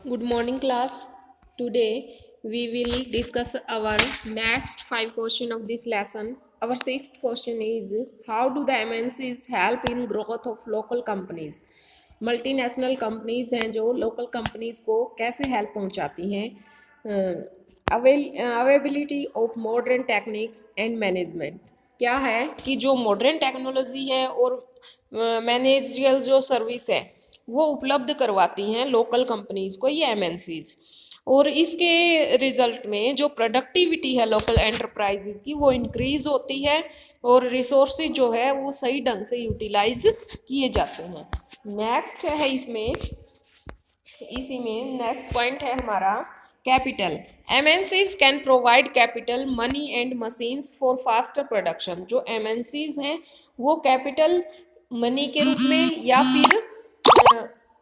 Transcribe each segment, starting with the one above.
Good morning, class. Today we will discuss our next five question of this lesson. Our sixth question is how do the MNCs help in growth of local companies? Multinational companies हैं जो local companies को कैसे help पहुंचाती हैं? Availability of modern techniques and management क्या है कि जो मॉडर्न टेक्नोलॉजी है और मैनेजरियल जो सर्विस है वो उपलब्ध करवाती हैं लोकल कंपनीज को, ये एमएनसीज। और इसके रिजल्ट में जो प्रोडक्टिविटी है लोकल एंटरप्राइजेज की वो इंक्रीज होती है और रिसोर्सेज जो है वो सही ढंग से यूटिलाइज किए जाते हैं। नेक्स्ट है इसमें इसी में नेक्स्ट पॉइंट है हमारा capital. MNCs can provide capital money and machines for faster production. जो एमएनसीज हैं वो कैपिटल मनी के रूप में या फिर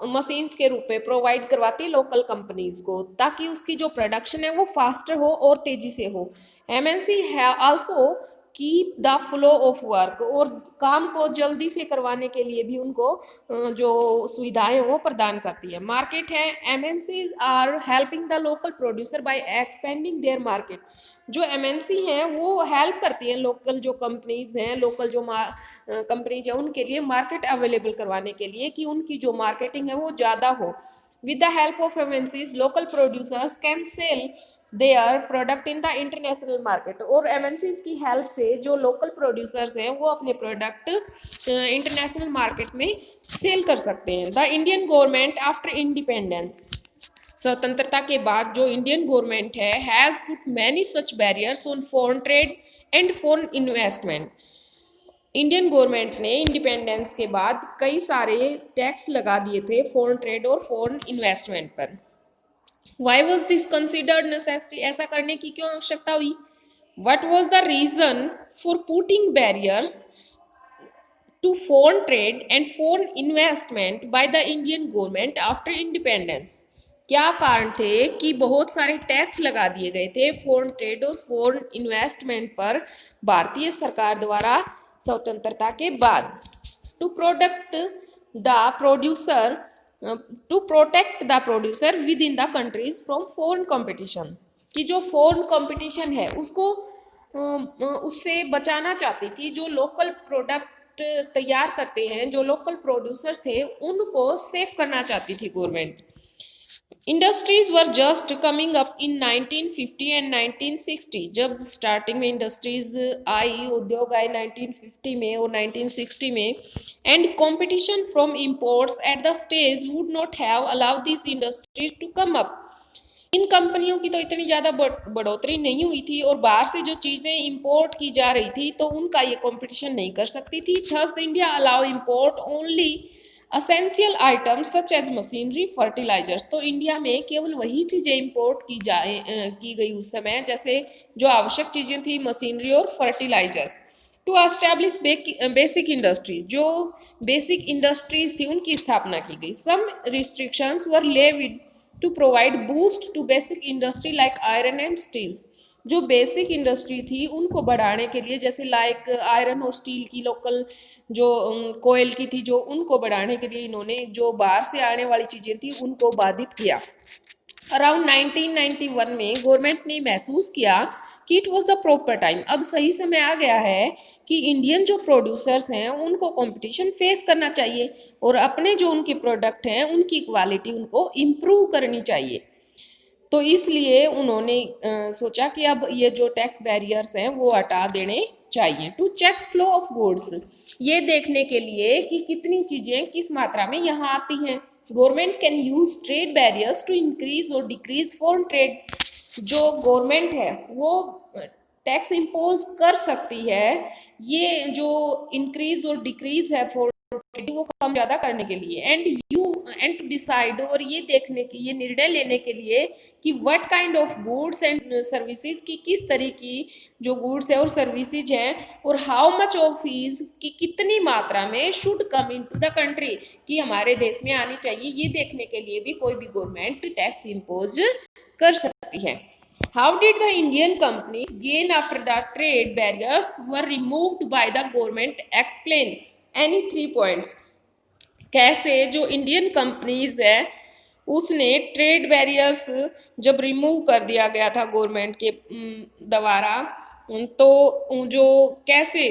मशीन्स के रूप में प्रोवाइड करवाती है लोकल कंपनीज को, ताकि उसकी जो प्रोडक्शन है वो फास्टर हो और तेजी से हो। एमएनसी है also keep the flow of work, और काम को जल्दी से करवाने के लिए भी उनको जो सुविधाएं वो प्रदान करती है। मार्केट है, MNCs are helping the local producer by expanding their market. जो एमएनसी हैं वो हेल्प करती हैं लोकल जो कंपनीज हैं, लोकल जो कंपनीज हैं उनके लिए मार्केट अवेलेबल करवाने के लिए कि उनकी जो मार्केटिंग है वो ज़्यादा हो। With the help of MNCs local producers can sell their product in the international market. और एमएनसीज की हेल्प से जो लोकल प्रोड्यूसर्स हैं वो अपने प्रोडक्ट इंटरनेशनल मार्केट में सेल कर सकते हैं। The Indian government after independence, स्वतंत्रता के बाद जो इंडियन गवर्नमेंट है, has put many such barriers on foreign trade and foreign investment. Indian government ने इंडिपेंडेंस के बाद कई सारे टैक्स लगा दिए थे फॉरेन ट्रेड और फॉरेन इन्वेस्टमेंट पर। Why was this considered necessary? ऐसा करने की क्यों आवश्यकता हुई? What was the reason for putting barriers to foreign trade and foreign investment by the Indian government after independence? क्या कारण थे कि बहुत सारे टैक्स लगा दिए गए थे फॉरेन ट्रेड और फॉरेन इन्वेस्टमेंट पर भारतीय सरकार द्वारा स्वतंत्रता के बाद? To product the producer to protect the producer within the countries from foreign competition, कि जो फॉरेन कंपटीशन है उसको उससे बचाना चाहती थी। जो लोकल प्रोडक्ट तैयार करते हैं, जो लोकल प्रोड्यूसर थे, उनको सेव करना चाहती थी government. Industries were just coming up in 1950 and 1960। जब स्टार्टिंग में इंडस्ट्रीज आई, उद्योग आए 1950 में और 1960 में, and competition from imports at the stage would not have allowed this industries to come up. इन कंपनियों की तो इतनी ज़्यादा बढ़ोतरी नहीं हुई थी और बाहर से जो चीज़ें इंपोर्ट की जा रही थी तो उनका ये कंपटीशन नहीं कर सकती थी। Thus India allow import only essential items such as machinery, fertilisers. तो इंडिया में केवल वही चीज़ें इंपोर्ट की गई उस समय, जैसे जो आवश्यक चीज़ें थी, मशीनरी और fertilisers. To establish basic industry, जो बेसिक इंडस्ट्रीज थी उनकी स्थापना की गई। Some restrictions were levied to provide boost to basic industry like iron and steels. जो बेसिक इंडस्ट्री थी उनको बढ़ाने के लिए, जैसे लाइक आयरन और स्टील की, लोकल जो कोयल की थी, जो उनको बढ़ाने के लिए इन्होंने जो बाहर से आने वाली चीज़ें थी उनको बाधित किया। अराउंड 1991 में गवर्नमेंट ने महसूस किया कि it was the proper time, अब सही समय आ गया है कि इंडियन जो प्रोड्यूसर्स हैं उनको कंपटीशन फेस करना चाहिए और अपने जो उनके प्रोडक्ट हैं उनकी क्वालिटी उनको इम्प्रूव करनी चाहिए। तो इसलिए उन्होंने सोचा कि अब ये जो टैक्स बैरियर्स हैं वो हटा देने चाहिए। To check flow of goods, ये देखने के लिए कि कितनी चीज़ें किस मात्रा में यहाँ आती हैं। Government can use trade barriers to increase और डिक्रीज फॉरेन ट्रेड। जो गवर्नमेंट है वो टैक्स इम्पोज कर सकती है, ये जो इंक्रीज और डिक्रीज है फॉरेन वो कम ज़्यादा करने के लिए। एंड टू डिसाइड, और ये देखने की, ये निर्णय लेने के लिए कि what kind of goods and services की, किस तरह की जो गुड्स है और सर्विसेज हैं, और हाउ मच ऑफ फीस की कितनी मात्रा में should come into the country, कि हमारे देश में आनी चाहिए। ये देखने के लिए भी कोई भी गवर्नमेंट टैक्स इम्पोज कर सकती है। How did the Indian companies gain after the trade barriers were removed by the government? Explain any 3 points. कैसे जो इंडियन कंपनीज है उसने ट्रेड बैरियर्स जब रिमूव कर दिया गया था गवर्नमेंट के द्वारा, तो जो कैसे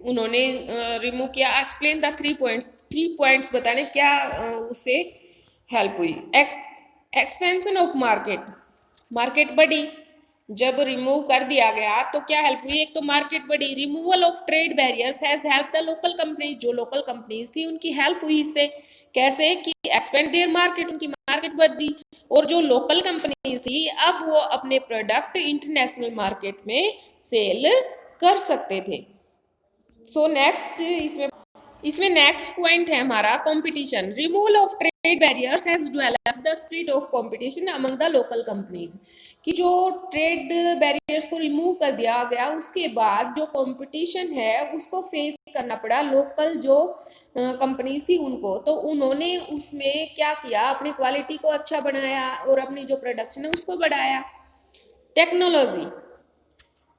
उन्होंने रिमूव किया, एक्सप्लेन द 3 पॉइंट्स, 3 पॉइंट्स बताने क्या उससे हेल्प हुई। एक्सपेंशन ऑफ मार्केट, मार्केट बढ़ी, जब रिमूव कर दिया गया तो क्या हेल्प हुई, एक तो मार्केट बढ़ी। Removal of trade barriers has help the local companies, जो लोकल कंपनीज थी उनकी हेल्प हुई इससे, कैसे कि एक्सपेंड देयर मार्केट, उनकी मार्केट बढ़ी। और जो लोकल कंपनीज थी अब वो अपने प्रोडक्ट इंटरनेशनल मार्केट में सेल कर सकते थे। सो नेक्स्ट इसमें नेक्स्ट पॉइंट है हमारा competition. Removal of trade barriers has developed the spirit of competition among the local companies, कि जो ट्रेड बैरियर्स को रिमूव कर दिया गया उसके बाद जो कंपटीशन है उसको फेस करना पड़ा लोकल जो कंपनीज थी उनको, तो उन्होंने उसमें क्या किया, अपनी क्वालिटी को अच्छा बनाया और अपनी जो प्रोडक्शन है उसको बढ़ाया। Technology,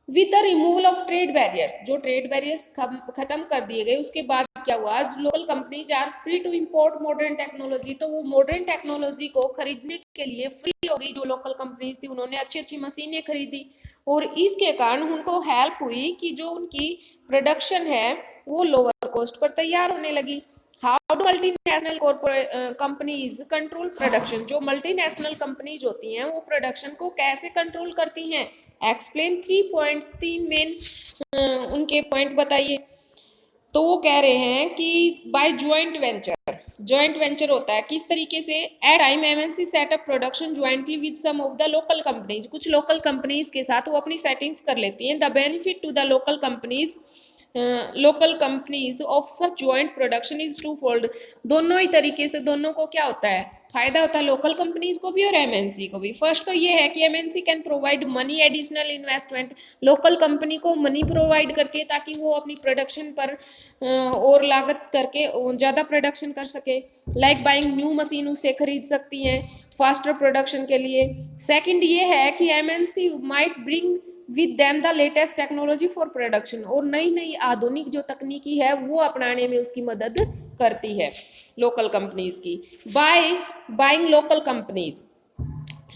with the removal of trade barriers, जो ट्रेड बैरियर्स खत्म कर दिए गए उसके बाद क्या हुआ, local companies are free to import modern technology, तो वो मॉडर्न टेक्नोलॉजी को खरीदने के लिए फ्री हो गई। जो लोकल कंपनीज थी उन्होंने अच्छी अच्छी मशीनें खरीदी और इसके कारण उनको हेल्प हुई कि जो उनकी प्रोडक्शन है वो लोअर कॉस्ट पर तैयार होने लगी। How do multinational companies control production, जो मल्टीनेशनल कंपनीज होती हैं वो प्रोडक्शन को कैसे कंट्रोल करती हैं। एक्सप्लेन 3 पॉइंट्स, 3 मेन उनके पॉइंट बताइए। तो वो कह रहे हैं कि by joint venture, joint venture होता है किस तरीके से, at time MNC setup production jointly with some of the local companies, कुछ लोकल कंपनीज के साथ वो अपनी सेटिंग्स कर लेती हैं। The benefit to the local companies of such joint production is twofold, दोनों ही तरीके से दोनों को क्या होता है, फायदा होता है, लोकल कंपनीज को भी और एमएनसी को भी। फर्स्ट तो ये है कि MNC can provide money additional investment, local company को मनी प्रोवाइड करके ताकि वो अपनी प्रोडक्शन पर और लागत करके ज़्यादा प्रोडक्शन कर सके। लाइक बाइंग न्यू मशीन उससे खरीद सकती हैं फास्टर प्रोडक्शन के लिए। सेकंड ये है कि MNC might bring with them the latest technology for production, और नई नई आधुनिक जो तकनीकी है वो अपनाने में उसकी मदद करती है लोकल कंपनीज की। By buying local companies,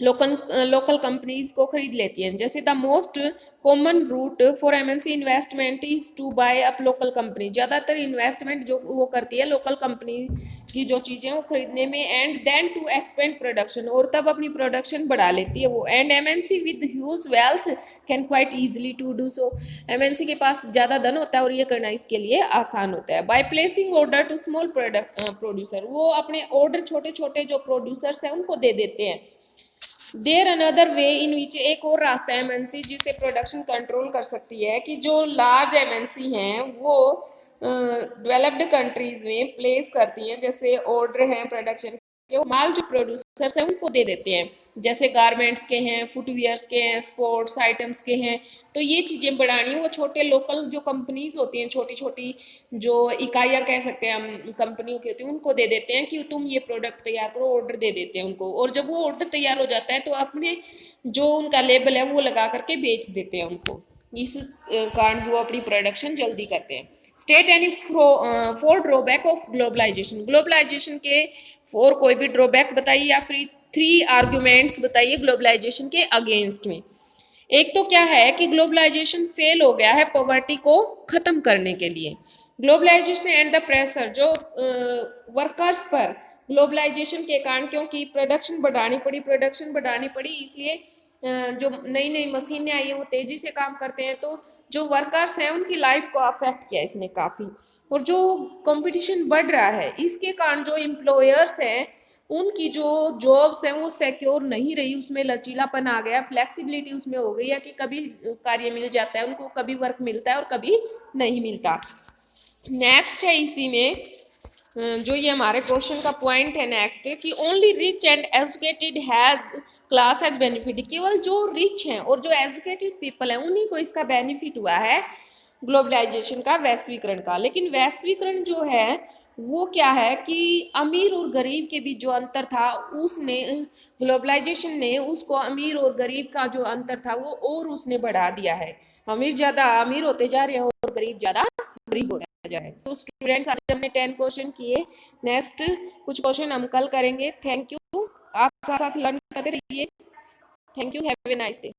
local companies को खरीद लेती हैं। जैसे the most common route for MNC investment is to buy up local company, ज़्यादातर इन्वेस्टमेंट जो वो करती है लोकल कंपनी की जो चीज़ें वो खरीदने में, and then to expand production, और तब अपनी प्रोडक्शन बढ़ा लेती है वो। And MNC with huge wealth can quite easily to do so, MNC के पास ज़्यादा धन होता है और ये करना इसके लिए आसान होता है। By placing order to small producer, वो अपने ऑर्डर छोटे छोटे जो प्रोड्यूसर्स हैं उनको दे देते हैं। देर अनदर वे इन विच, एक और रास्ता है एमएनसी जिसे प्रोडक्शन कंट्रोल कर सकती है, कि जो लार्ज एमएनसी हैं वो डेवलप्ड कंट्रीज में प्लेस करती हैं, जैसे ऑर्डर हैं प्रोडक्शन के, वो माल जो प्रोड्यूसर्स हैं उनको दे देते हैं, जैसे गारमेंट्स के हैं, फुटवियर्स के हैं, स्पोर्ट्स आइटम्स के हैं। तो ये चीज़ें बढ़ानी वो छोटे लोकल जो कंपनीज होती हैं, छोटी छोटी जो इकाइयाँ कह सकते हैं हम कंपनियों की होती हैं, उनको दे देते हैं कि तुम ये प्रोडक्ट तैयार करो, ऑर्डर दे देते हैं उनको। और जब वो ऑर्डर तैयार हो जाता है तो अपने जो उनका लेबल है वो लगा करके बेच देते हैं उनको, इस कारण वो अपनी प्रोडक्शन जल्दी करते हैं। State any four drawback of globalisation, globalisation के फोर कोई भी ड्रॉबैक बताइए या फिर 3 आर्ग्यूमेंट्स बताइए ग्लोबलाइजेशन के अगेंस्ट में। एक तो क्या है कि ग्लोबलाइजेशन फेल हो गया है पॉवर्टी को खत्म करने के लिए। ग्लोबलाइजेशन एंड द प्रेशर, जो वर्कर्स पर ग्लोबलाइजेशन के कारण, क्योंकि प्रोडक्शन बढ़ानी पड़ी इसलिए जो नई नई मशीनें आई है वो तेजी से काम करते हैं, तो जो वर्कर्स हैं उनकी लाइफ को अफेक्ट किया इसने काफ़ी। और जो कंपटीशन बढ़ रहा है इसके कारण जो एम्प्लॉयर्स हैं उनकी जो जॉब्स हैं वो सिक्योर नहीं रही, उसमें लचीलापन आ गया, फ्लेक्सिबिलिटी उसमें हो गई है कि कभी कार्य मिल जाता है उनको, कभी वर्क मिलता है और कभी नहीं मिलता। नेक्स्ट है इसी में जो ये हमारे क्वेश्चन का पॉइंट है नेक्स्ट है कि only rich and educated has class has benefit, केवल जो रिच हैं और जो एजुकेटेड पीपल हैं उन्हीं को इसका बेनिफिट हुआ है ग्लोबलाइजेशन का, वैश्वीकरण का। लेकिन वैश्वीकरण जो है वो क्या है कि अमीर और गरीब के बीच जो अंतर था उसने, ग्लोबलाइजेशन ने उसको अमीर और गरीब का जो अंतर था वो और उसने बढ़ा दिया है। अमीर ज़्यादा अमीर होते जा रहे हैं और गरीब ज़्यादा गरीब होते जा रहे हैं। सो स्टूडेंट्स आज हमने 10 क्वेश्चन किए, नेक्स्ट कुछ क्वेश्चन हम कल करेंगे। Thank you. आप साथ साथ लर्न करते रहिए। Thank you, have a nice day.